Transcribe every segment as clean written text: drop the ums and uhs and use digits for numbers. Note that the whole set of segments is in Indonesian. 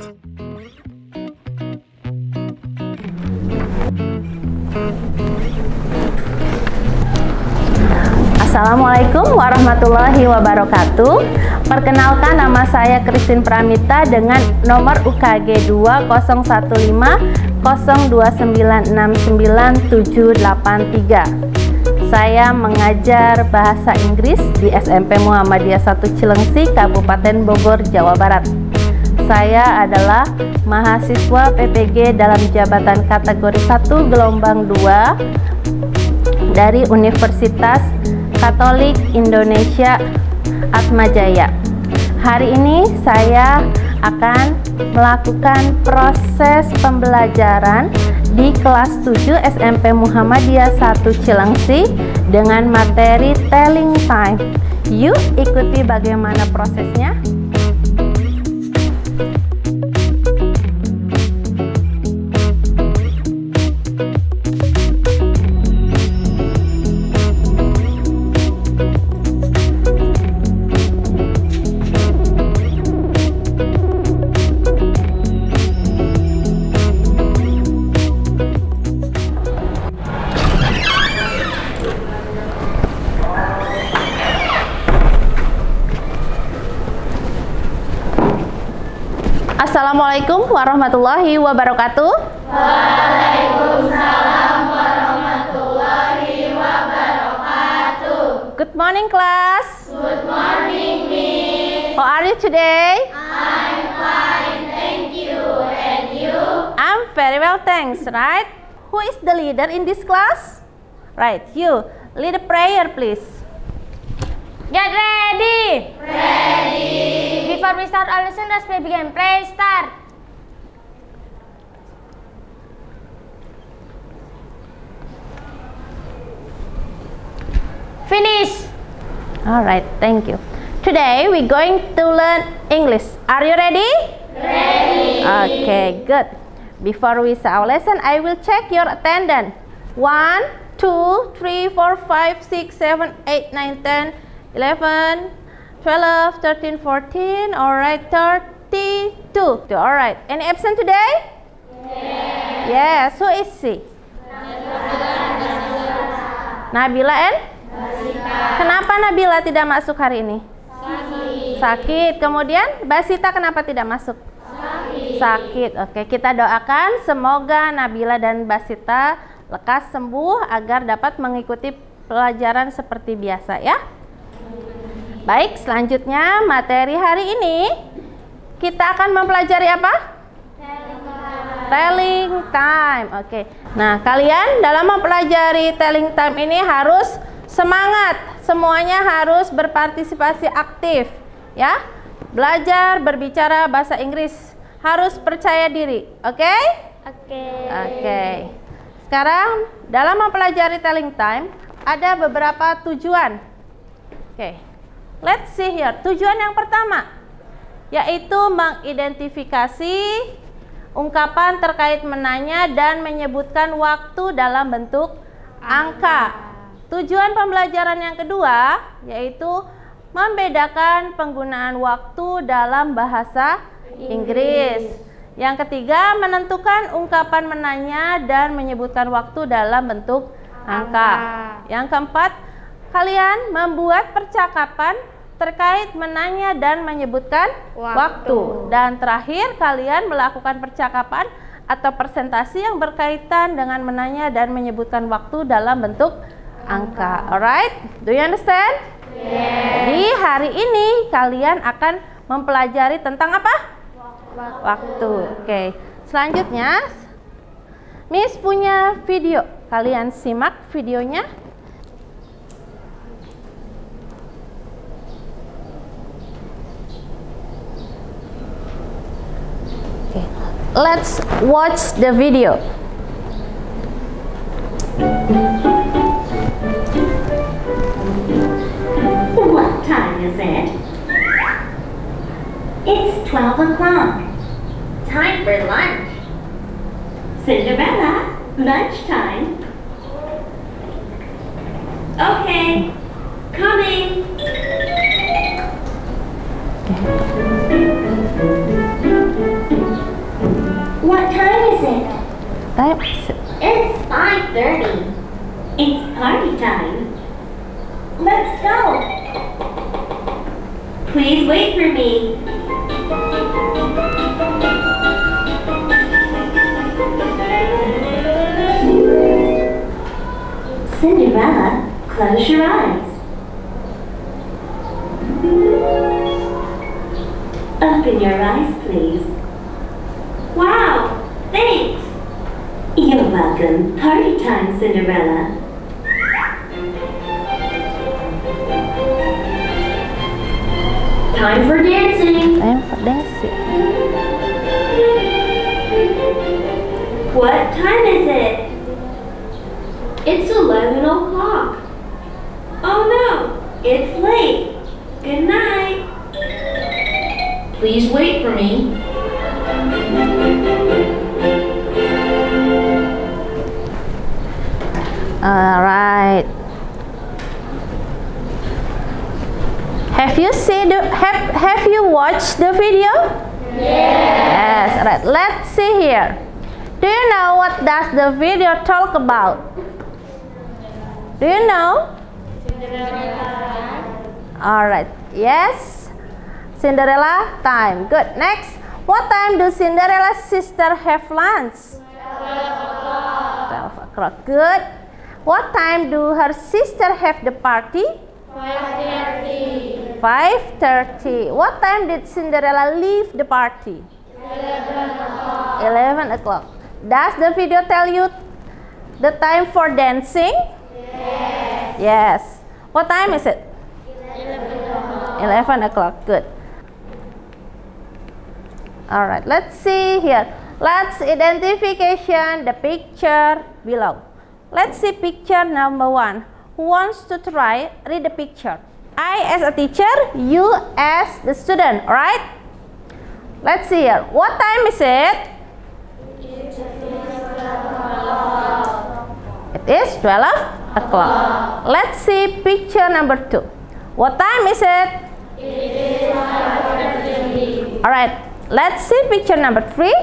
Assalamualaikum warahmatullahi wabarakatuh. Perkenalkan, nama saya Christine Pramita dengan nomor UKG 20150296973. Saya mengajar bahasa Inggris di SMP Muhammadiyah 1 Cilengsi, Kabupaten Bogor, Jawa Barat. Saya adalah mahasiswa PPG dalam jabatan kategori 1 gelombang 2 dari Universitas Katolik Indonesia Atmajaya. Hari ini saya akan melakukan proses pembelajaran di kelas 7 SMP Muhammadiyah 1 Cilengsi dengan materi telling time. Yuk ikuti bagaimana prosesnya. Assalamualaikum warahmatullahi wabarakatuh. Waalaikumsalam warahmatullahi wabarakatuh. Good morning, class. Good morning, Miss. How are you today? I'm fine, thank you. And you? I'm very well, thanks. Right? Who is the leader in this class? Right, you. Lead a prayer, please. Get ready! Ready. Before we start our lesson, let's begin. Pray, start. Finish. All right, thank you. Today we're going to learn English. Are you ready? Ready. Okay, good. Before we start our lesson, I will check your attendance. 1, 2, 3, 4, 5, 6, 7, 8, 9, 10, 11, 12, 13, 14. All right, 32. All right. Any absent today? Yes. Yes. Who is she? Nabila and? Basita. Kenapa Nabila tidak masuk hari ini? Sakit. Sakit. Kemudian Basita kenapa tidak masuk? Sakit. Sakit. Oke, kita doakan semoga Nabila dan Basita lekas sembuh agar dapat mengikuti pelajaran seperti biasa ya. Baik, selanjutnya materi hari ini kita akan mempelajari apa? Telling time. Oke. Nah, kalian dalam mempelajari telling time ini harus semangat. Semuanya harus berpartisipasi aktif, ya. Belajar berbicara bahasa Inggris, harus percaya diri. Oke? Oke. Sekarang dalam mempelajari telling time ada beberapa tujuan. Oke. Let's see here. Tujuan yang pertama yaitu mengidentifikasi ungkapan terkait menanya dan menyebutkan waktu dalam bentuk angka. Tujuan pembelajaran yang kedua yaitu membedakan penggunaan waktu dalam bahasa Inggris. Yang ketiga, menentukan ungkapan menanya dan menyebutkan waktu dalam bentuk angka. Yang keempat, kalian membuat percakapan terkait menanya dan menyebutkan waktu. Dan terakhir, kalian melakukan percakapan atau presentasi yang berkaitan dengan menanya dan menyebutkan waktu dalam bentuk angka. Alright? Do you understand? Yes. Jadi hari ini kalian akan mempelajari tentang apa? Waktu. Oke. Selanjutnya, Miss punya video. Kalian simak videonya. Okay. Let's watch the video. What time is it? It's 12 o'clock. Time for lunch. Cinderella, lunchtime. Okay, coming. me. Cinderella, close your eyes. Open your eyes, please. Wow, thanks. You're welcome. Party time, Cinderella. Time for dancing. Time for dancing. What time is it? It's 11 o'clock. Oh no, it's late. Good night. Please wait for me. All right. Have you watched the video? Yes. All right. Let's see here. Do you know what does the video talk about? Do you know? All right. Yes. Cinderella time. Good. Next. What time do Cinderella's sister have lunch? 12 o'clock. Good. What time do her sister have the party? 5:30. 5:30. What time did Cinderella leave the party? 11 o'clock. Does the video tell you the time for dancing? Yes. Yes. What time is it? 11 o'clock. Good. All right. Let's see here. Let's identification the picture below. Let's see picture number 1. Who wants to try read the picture? I as a teacher, you as the student. All right. Let's see here. What time is it? It is 12 o'clock. Let's see picture number 2. What time is it? It is 5:30. All right. Let's see picture number 3.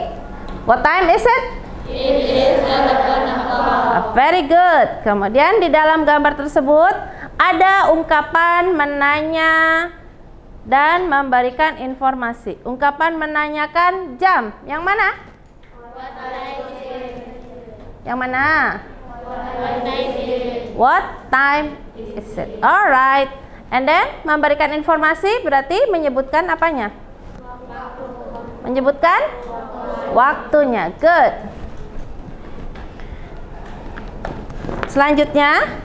What time is it? It is 11 o'clock. Very good. Kemudian di dalam gambar tersebut ada ungkapan menanya dan memberikan informasi. Ungkapan menanyakan jam. Yang mana? Yang mana? What time is it? Alright. And then memberikan informasi berarti menyebutkan apanya? Menyebutkan waktunya. Good. Selanjutnya,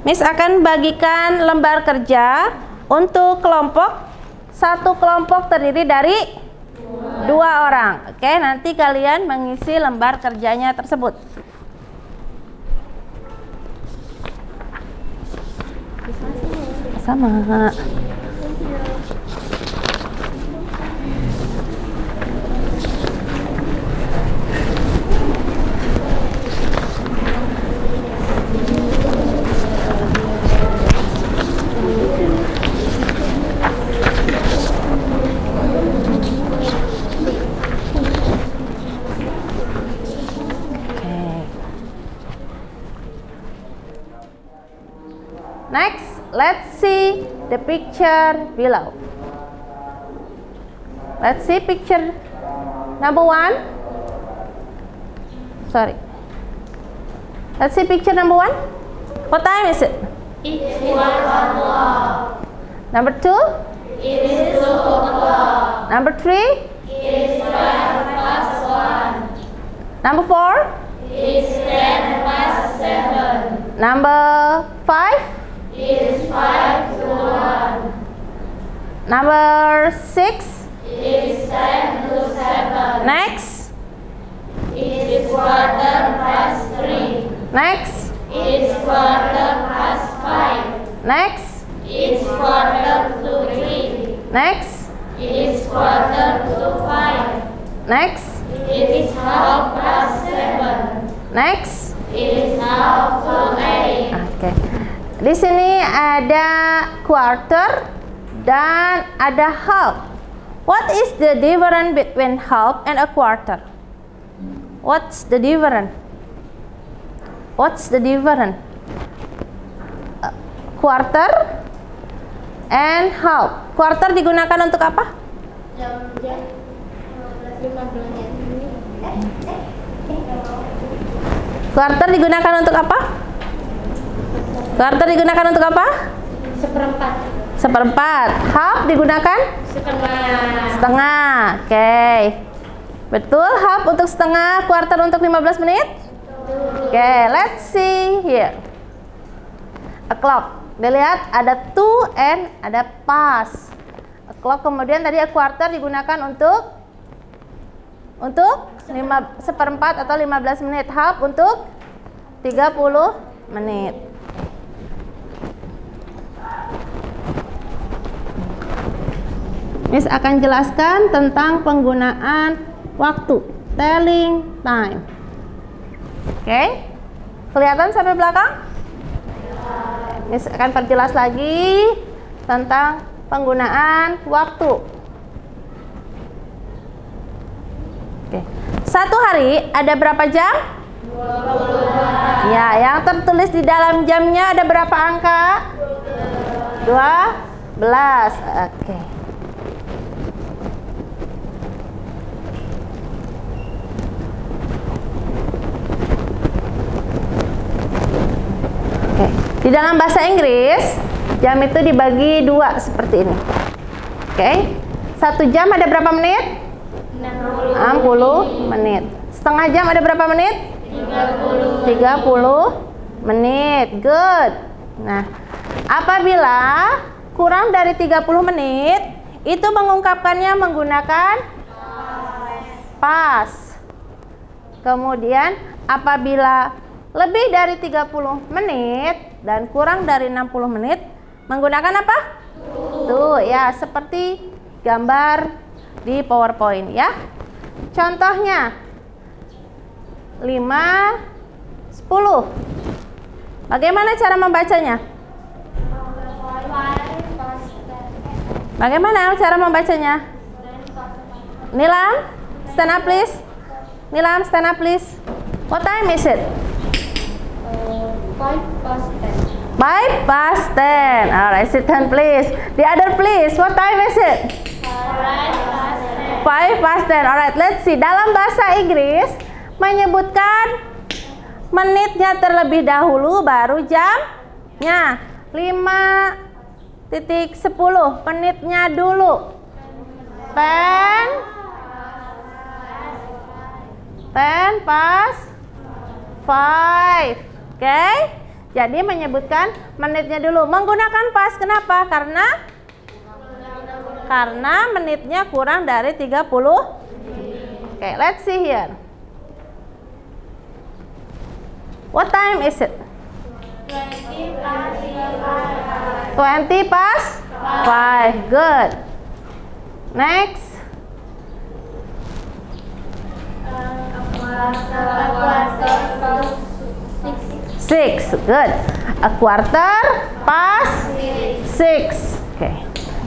Miss akan bagikan lembar kerja untuk kelompok. Satu kelompok terdiri dari 2 orang. Oke, nanti kalian mengisi lembar kerjanya tersebut. Sama. Next, let's see the picture below. Let's see picture number 1. Sorry. Let's see picture number 1. What time is it? It is 1 o'clock. Number 2. It is 2 o'clock. Number 3. It is 5:1. Number 4. It is 7:10. Number 5. It is 5:01. Number 6. It is 10:07. Next. It is 3:15. Next. It is 5:15. Next. It is 4:03. Next. It is 4:05. Next. It is 7:30. Next. It is 8:08. Oke. Di sini ada quarter dan ada half. What is the difference between half and a quarter? What's the difference? What's the difference? Quarter and half. Quarter digunakan untuk apa? Jam 15. Quarter digunakan untuk apa? Quarter digunakan untuk apa? Seperempat. Seperempat. Half digunakan? Setengah. Oke. Betul, half untuk setengah, quarter untuk 15 menit? Oke, let's see here. A clock. Dilihat ada to and ada past. A clock, kemudian tadi a quarter digunakan untuk seperempat atau 15 menit. Half untuk 30 menit. Miss akan jelaskan tentang penggunaan waktu, telling time. Oke, kelihatan sampai belakang? Miss akan perjelas lagi tentang penggunaan waktu. Oke. Satu hari ada berapa jam? 24. Ya, yang tertulis di dalam jamnya ada berapa angka? 12. Oke. Oke, di dalam bahasa Inggris jam itu dibagi dua seperti ini. Oke, 1 jam ada berapa menit? 60 menit. Setengah jam ada berapa menit? 30 menit. Good. Nah, apabila kurang dari 30 menit itu mengungkapkannya menggunakan past. Kemudian apabila lebih dari 30 menit dan kurang dari 60 menit menggunakan apa? Tuh ya, seperti gambar di PowerPoint ya. Contohnya 5, 10. Bagaimana cara membacanya? Bagaimana cara membacanya? Nilam, stand up please. Nilam, stand up please. What time is it? 5 past 10. Alright, sit down please. The other please. What time is it? 5 past 10. Alright, let's see. Dalam bahasa Inggris menyebutkan menitnya terlebih dahulu baru jamnya. 5:10. Menitnya dulu. 10 past 5. Oke, jadi menyebutkan menitnya dulu. Menggunakan past, kenapa? Karena menitnya kurang dari 30. Oke, let's see here. What time is it? 20 past 5. Good. Next. 6. Good. A quarter past 6. Oke.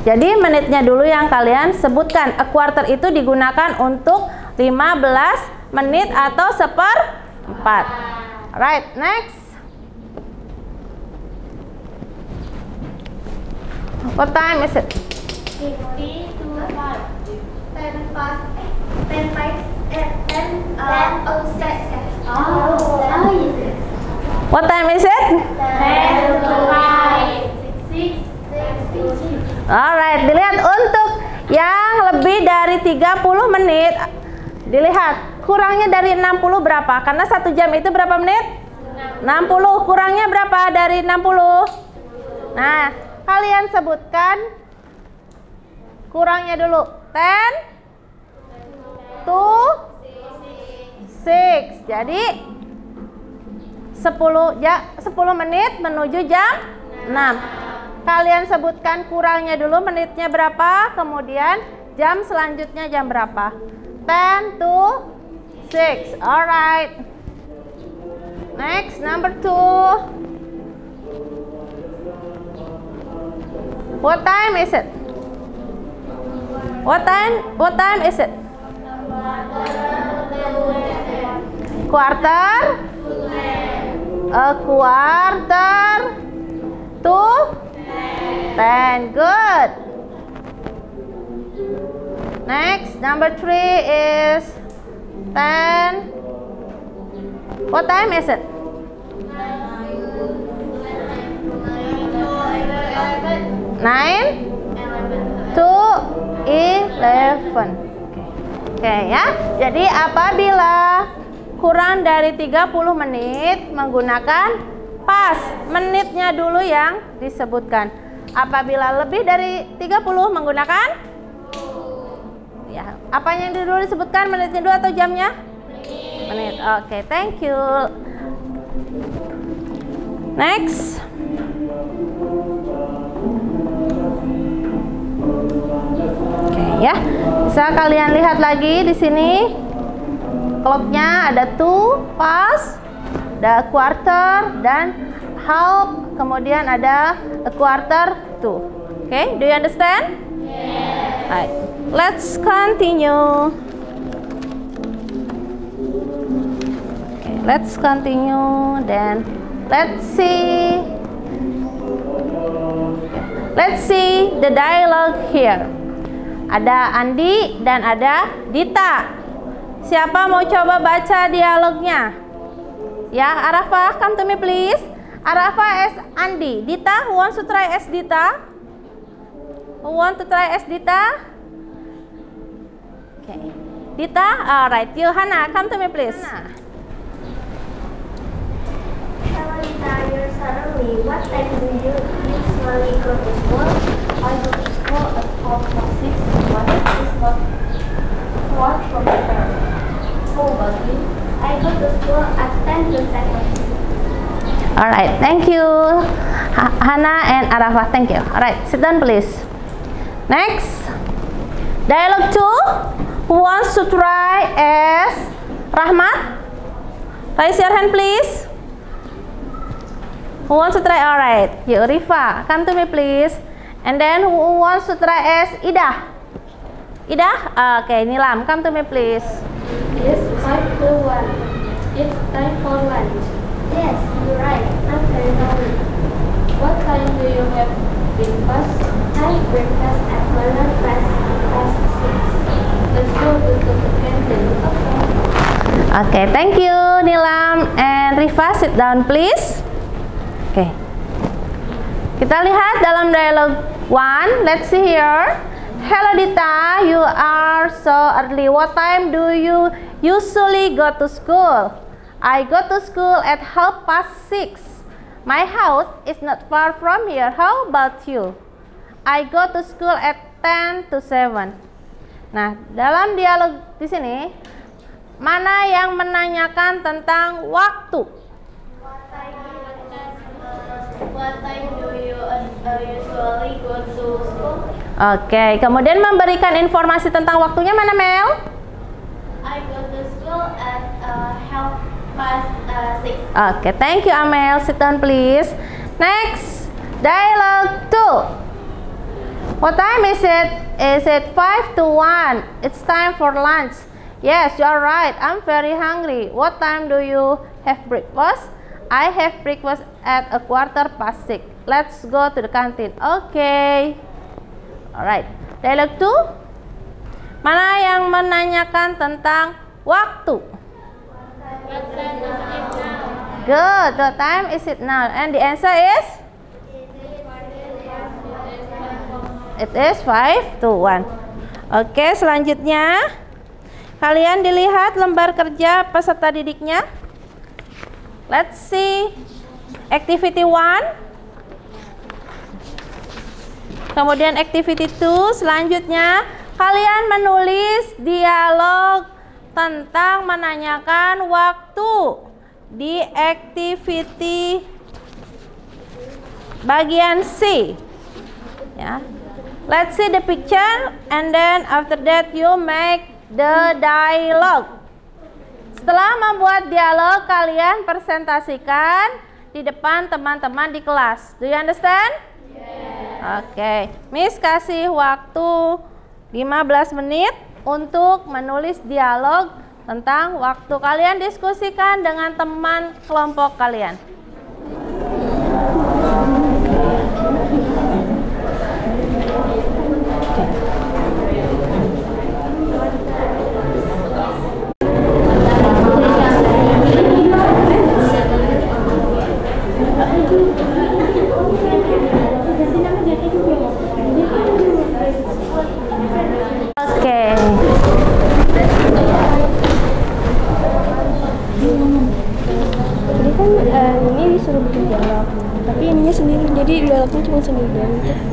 Jadi menitnya dulu yang kalian sebutkan. A quarter itu digunakan untuk 15 menit atau 1/4. Right, next. What time is it? 10 past 10:06. Oh, yes. What time is it? 10:05. 6. Alright, dilihat untuk yang lebih dari 30 menit. Dilihat, kurangnya dari 60 berapa? Karena 1 jam itu berapa menit? 60. Kurangnya berapa dari 60? Nah, kalian sebutkan kurangnya dulu. 10 to 6. Jadi 10 menit menuju jam 6. Kalian sebutkan kurangnya dulu menitnya berapa, kemudian jam selanjutnya jam berapa. 10 to 6. Alright. Next, number 2. What time is it? What time is it? Quarter? A quarter to 10. Good. Next, number 3 is 10. What time is it? 9 to 11. Oke ya. Jadi apabila kurang dari 30 menit menggunakan pas. Menitnya dulu yang disebutkan. Apabila lebih dari 30 menggunakan ya, apanya yang dulu disebutkan, menitnya dulu atau jamnya? Menit. Oke, thank you. Next. Oke ya. Bisa kalian lihat lagi di sini. Clocknya ada to, past, ada quarter dan half, kemudian ada a quarter to. Okay, do you understand? Yes. Right. Let's continue. Okay, let's continue. Then let's see. Let's see the dialogue here. Ada Andi dan ada Dita. Siapa mau coba baca dialognya? Ya, Arafah, come to me please. Arafah as Andi. Dita, who wants to try as Dita? Who want to try as Dita? Okay. Dita, alright. Yohana, come to me please. Hello Dita, you're suddenly. What time do you usually go to school? I go to school at 4:06. What is not far from here? How about you? I go to school at 10 to 7. Alright, thank you Hana and Arafah, thank you. Alright, sit down please. Next, dialogue 2. Who wants to try as Rahmat? Raise your hand please. Who wants to try? Alright, you Rifa, come to me please. And then who wants to try as Ida? Ida? Okay, Nilam, come to me please. It's 5 to 1. It's time for lunch. Yes, you're right. I'm very hungry. What time do you have breakfast? I have breakfast at 6:15. Let's go to the canteen. Okay, thank you Nilam and Rifa, sit down please. Okay. Kita lihat dalam dialog 1. Let's see here. Hello Dita, you are so early. What time do you usually go to school? I go to school at 6:30. My house is not far from here. How about you? I go to school at 10 to 7. Nah, dalam dialog di sini, mana yang menanyakan tentang waktu? What time do you usually go to school? Oke, kemudian memberikan informasi tentang waktunya mana Mel? I go to school at 6:30. Oke, thank you Amel. Sit down please. Next, dialogue 2. What time is it? Is it 5 to 1? It's time for lunch. Yes, you are right. I'm very hungry. What time do you have breakfast? I have breakfast at 6:15. Let's go to the canteen. Okay. Alright. Dialogue 2. Mana yang menanyakan tentang waktu? Good. What time is it now? And the answer is? It is 5 to 1. Oke, selanjutnya kalian dilihat lembar kerja peserta didiknya. Let's see activity 1. Kemudian activity 2. Selanjutnya kalian menulis dialog tentang menanyakan waktu di activity bagian C. Ya. Let's see the picture and then after that you make the dialogue. Setelah membuat dialog, kalian presentasikan di depan teman-teman di kelas. Do you understand? Yes. Oke, Miss kasih waktu 15 menit untuk menulis dialog tentang waktu. Kalian diskusikan dengan teman kelompok kalian.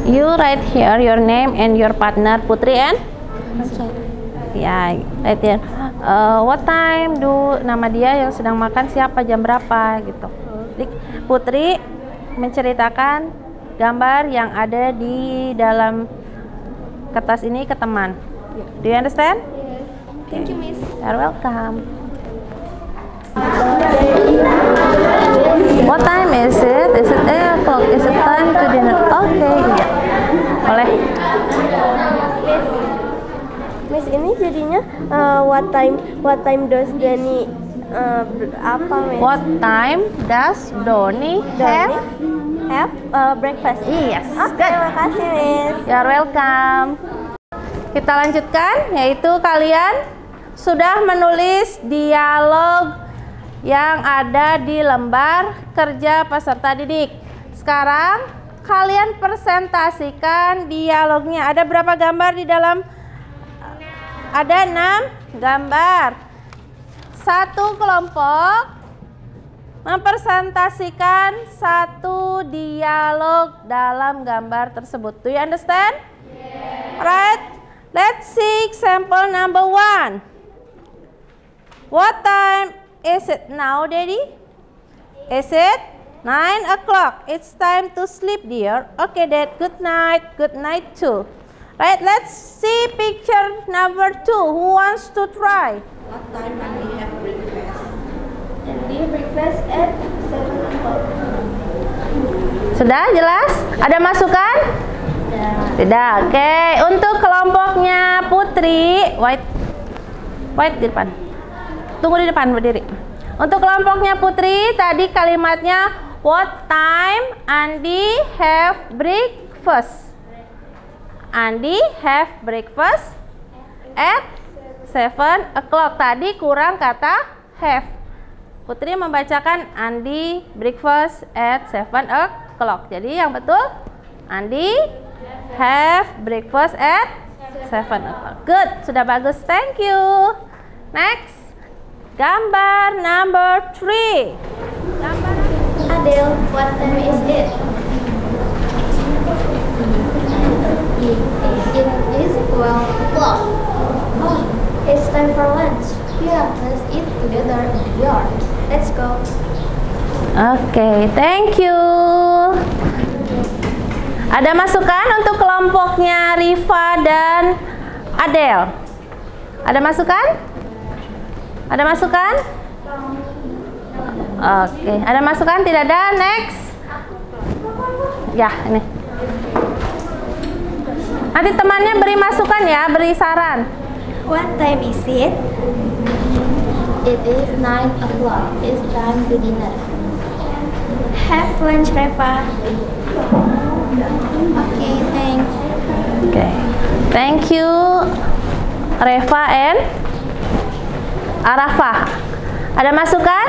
You write here your name and your partner, Putri and? Ya, right here. What time do, nama dia yang sedang makan siapa, jam berapa gitu. Jadi, Putri menceritakan gambar yang ada di dalam kertas ini ke teman. Do you understand? Yes. Thank you, Miss. You're welcome. What time is it? Is it 8 o'clock? Is it time to dinner? Okay, iya. Boleh. Miss, ini jadinya what time does Dani apa, Miss? What time does Doni have breakfast? Yes. Oke, terima kasih, Miss. You're welcome. Kita lanjutkan, yaitu kalian sudah menulis dialog yang ada di lembar kerja peserta didik. Sekarang kalian presentasikan dialognya. Ada berapa gambar di dalam? Ada 6 gambar. Satu kelompok mempresentasikan satu dialog dalam gambar tersebut. Do you understand? Yes. Right. Let's see example number 1. What time is it now, Daddy? Is it 9 o'clock? It's time to sleep, dear. Okay, Dad. Good night. Good night too. Right. Let's see picture number 2. Who wants to try? What time can we have breakfast? And we breakfast at 7 o'clock. Sudah jelas? Ada masukan? Tidak. Oke, untuk kelompoknya Putri, wait di depan. Tunggu di depan, berdiri. Untuk kelompoknya Putri, tadi kalimatnya what time Andi have breakfast? Andi have breakfast at 7 o'clock. Tadi kurang kata have. Putri membacakan Andi breakfast at 7 o'clock. Jadi yang betul Andi have breakfast at 7 o'clock. Good, sudah bagus. Thank you. Next, gambar number 3. Adele, what time is it? It is 12 o'clock. Oh, it's time for lunch. Yeah, let's eat together in the yard. Let's go. Oke, thank you. Ada masukan untuk kelompoknya Riva dan Adele? Ada masukan? Ada masukan? Oke, ada masukan? Tidak ada. Next. Ya, ini. Nanti temannya beri masukan ya, beri saran. What time is it? It is 9 o'clock. It's time to dinner. Have lunch, Reva. Okay, thanks. Oke, thank you Reva and Arafah. Ada masukan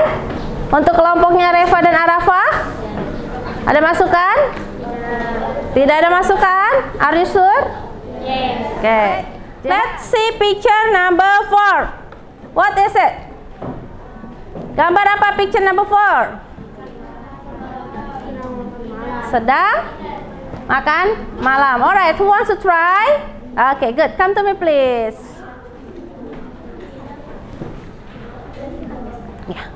untuk kelompoknya Reva dan Arafah? Ada masukan? Tidak ada masukan? Are you sure? Yes. Oke, let's see picture number 4. What is it? Gambar apa picture number 4? Sedang makan malam. Alright, who wants to try? Okay, good. Come to me, please. Ya.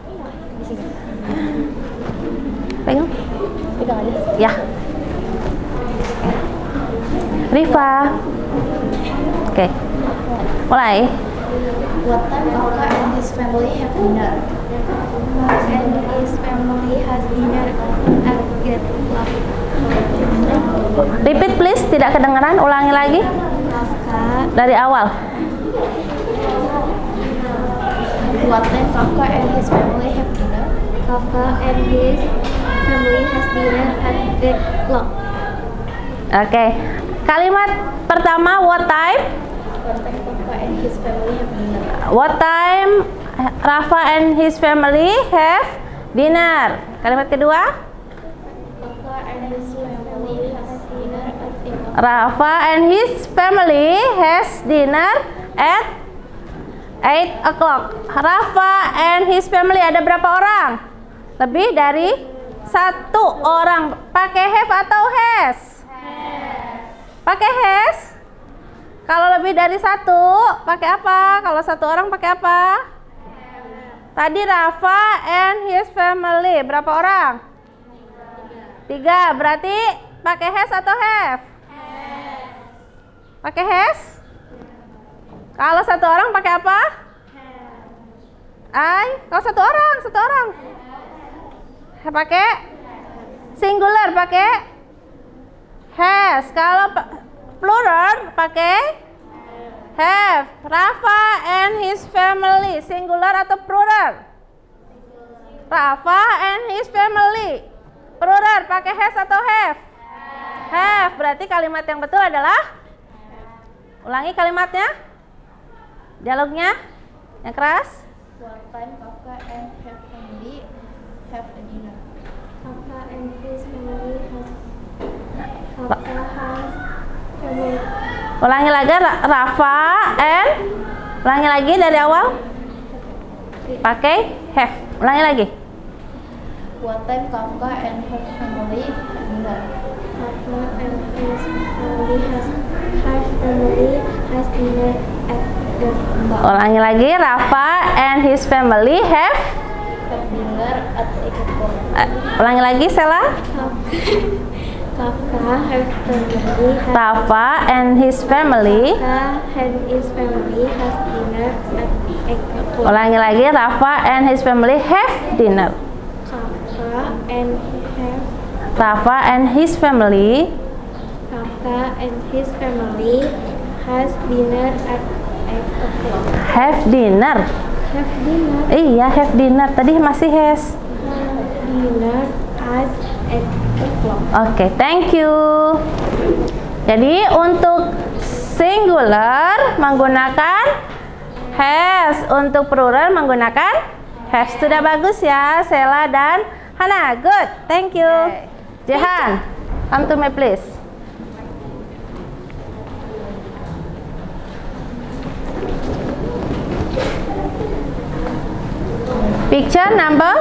Pegang. Pegang aja. Ya. Riva. Oke. Mulai. What time Kaka and his family have dinner? And his family has dinner at 8 o'clock. Repeat please, tidak kedengaran. Ulangi lagi. Kafka. Dari awal. What time Kaka and his family have dinner? Kafka and his family has dinner at 8 o'clock. Oke. Kalimat pertama, what time? What time Kaka and his family have dinner? What time Rafa and his family have dinner? Kalimat kedua, Kaka and his family has dinner at 8 o'clock. Rafa and his family has dinner at 8 o'clock. Rafa and his family ada berapa orang? Lebih dari 1 orang. Pakai have atau has? Pakai has. Kalau lebih dari satu, pakai apa? Kalau satu orang pakai apa? Tadi Rafa and his family. Berapa orang? 3. Berarti pakai has atau have? Pakai has. Kalau satu orang pakai apa? Kalau satu orang. Pakai singular, pakai has. Kalau plural pakai have. Rafa and his family, singular atau plural? Rafa and his family, plural, pakai has atau have? Have. Berarti kalimat yang betul adalah, ulangi kalimatnya, dialognya yang keras. One time Kafka and her family have a dinner. Kafka and his family has family. Ulangi lagi, Rafa and, ulangi lagi dari awal, pakai have. Ulangi lagi. One time Kafka and her family had dinner. Kafka and his family has dinner at the bar. Ulangi lagi, Rafa and his family have dinner at the bar. Ulangi lagi, Sela. Kafka Rafa and his family has dinner at 8 o'clock. Ulangi lagi, Rafa and his family have dinner. Rafa and his family has dinner at 8 o'clock. have dinner. Have dinner. Iya, have dinner. Tadi masih has. Dinner at 8 o'clock. Oke, thank you. Jadi untuk singular menggunakan has, untuk plural menggunakan have. Sudah bagus ya, Sela dan Hana. Good, thank you. Jehan, come to me please. Picture number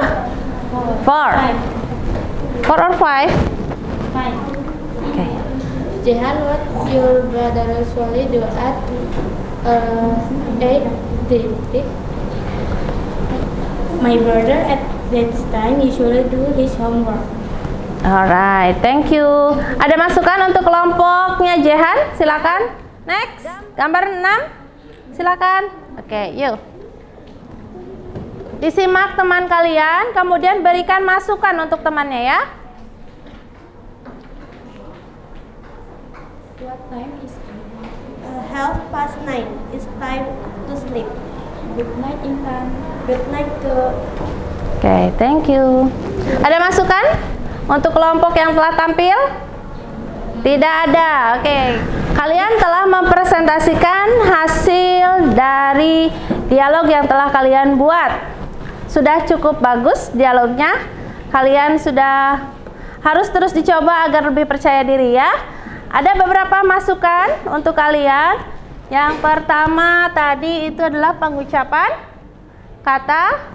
4. 4 or 5? Okay. Jehan, what your brother usually do at 8:30? My brother at that time usually do his homework. Alright, thank you. Ada masukan untuk kelompoknya Jehan? Silakan. Next, gambar 6. Silakan. Oke, yuk. Disimak teman kalian, kemudian berikan masukan untuk temannya ya. What time is it? 9:30. It's time to sleep. Good night, Intan. Good night, Kak. Oke, thank you. Ada masukan untuk kelompok yang telah tampil? Tidak ada. Oke, kalian telah mempresentasikan hasil dari dialog yang telah kalian buat. Sudah cukup bagus dialognya. Kalian sudah harus terus dicoba agar lebih percaya diri ya. Ada beberapa masukan untuk kalian. Yang pertama tadi itu adalah pengucapan kata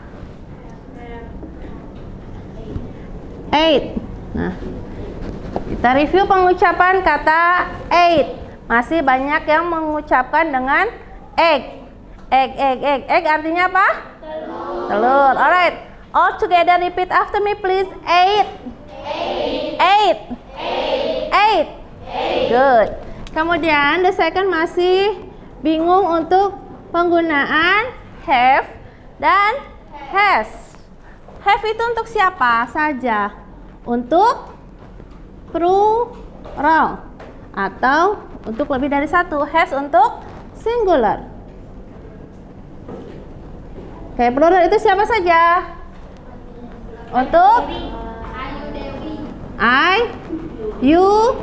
8. Nah, kita review pengucapan kata 8. Masih banyak yang mengucapkan dengan egg. Egg artinya apa? Telur. Alright. All together repeat after me please. 8. Good. Kemudian the second masih bingung untuk penggunaan have dan has. Have itu untuk siapa saja? Untuk plural atau untuk lebih dari satu. Has untuk singular. Oke, plural itu siapa saja? Untuk I, you.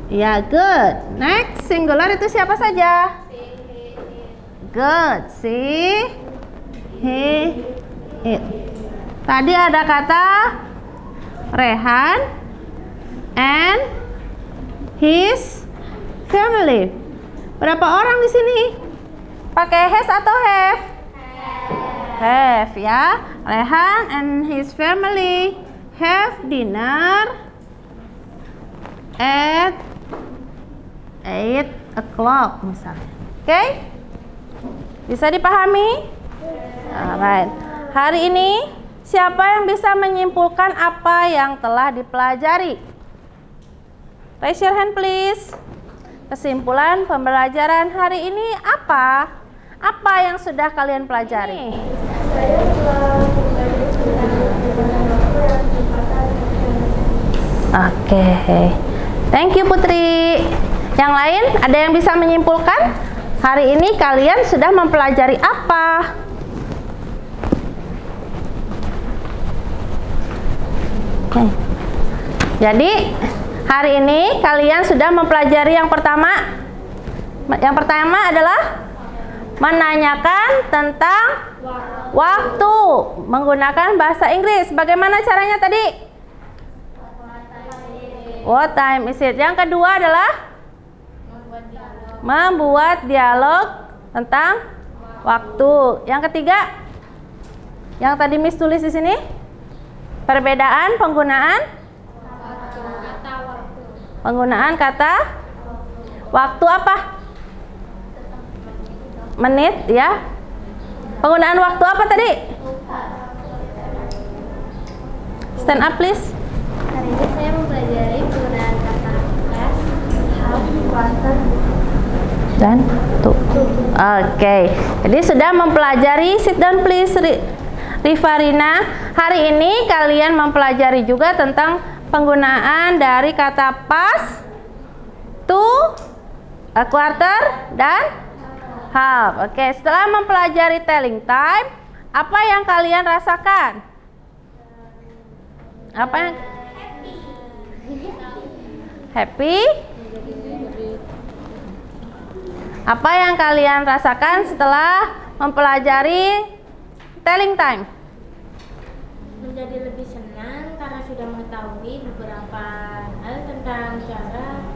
Ya, good. Next, singular itu siapa saja? Good. She, he, it. Tadi ada kata Rehan and his family. Berapa orang di sini? Pakai has atau have? Have ya. Rehan and his family have dinner at 8 o'clock misalnya. Oke? Bisa dipahami? Alright. Hari ini siapa yang bisa menyimpulkan apa yang telah dipelajari? Raise your hand please. Kesimpulan pembelajaran hari ini apa? Apa yang sudah kalian pelajari? Saya telah mempelajari tentang penggunaan waktu yang singkatan. Oke. Thank you Putri. Yang lain ada yang bisa menyimpulkan? Hari ini kalian sudah mempelajari apa? Oke. Jadi hari ini kalian sudah mempelajari yang pertama. Yang pertama adalah menanyakan tentang waktu menggunakan bahasa Inggris. Bagaimana caranya tadi? What time is it? Yang kedua adalah membuat dialog tentang waktu. Yang ketiga, yang tadi Miss tulis di sini, perbedaan penggunaan kata waktu apa? Menit ya. Penggunaan waktu apa tadi? Stand up please. Hari ini saya mempelajari penggunaan kata less, half, quarter, dan tuh. Oke. Jadi sudah mempelajari, sit down please Rifarina. Hari ini kalian mempelajari juga tentang penggunaan dari kata past, to, a quarter, dan half. Oke, setelah mempelajari telling time, apa yang kalian rasakan? Apa yang happy? Apa yang kalian rasakan setelah mempelajari telling time? Menjadi lebih senang karena sudah mengetahui beberapa hal tentang cara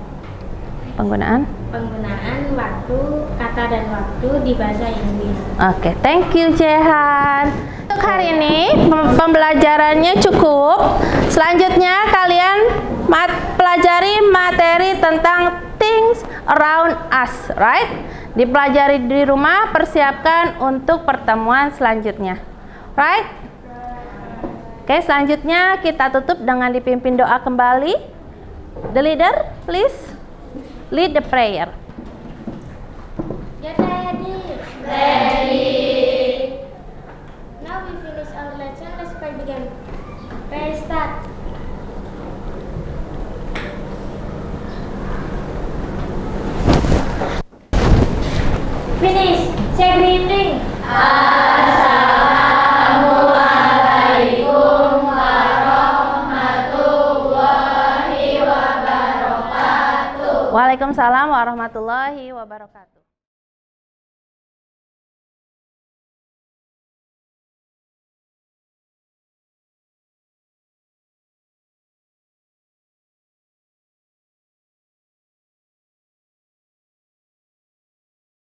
Penggunaan waktu, kata dan waktu di bahasa Inggris. Oke, thank you Jehan. Untuk hari ini pembelajarannya cukup. Selanjutnya kalian pelajari materi tentang things around us, right? Dipelajari di rumah, persiapkan untuk pertemuan selanjutnya, right? Oke, selanjutnya kita tutup dengan dipimpin doa kembali. The leader, please lead the prayer. Get ready. Ready. Now we finish our lesson. Let's play the game. Ready, start. Finish. Say greeting. Assalamualaikum warahmatullahi wabarakatuh. Waalaikumsalam warahmatullahi wabarakatuh.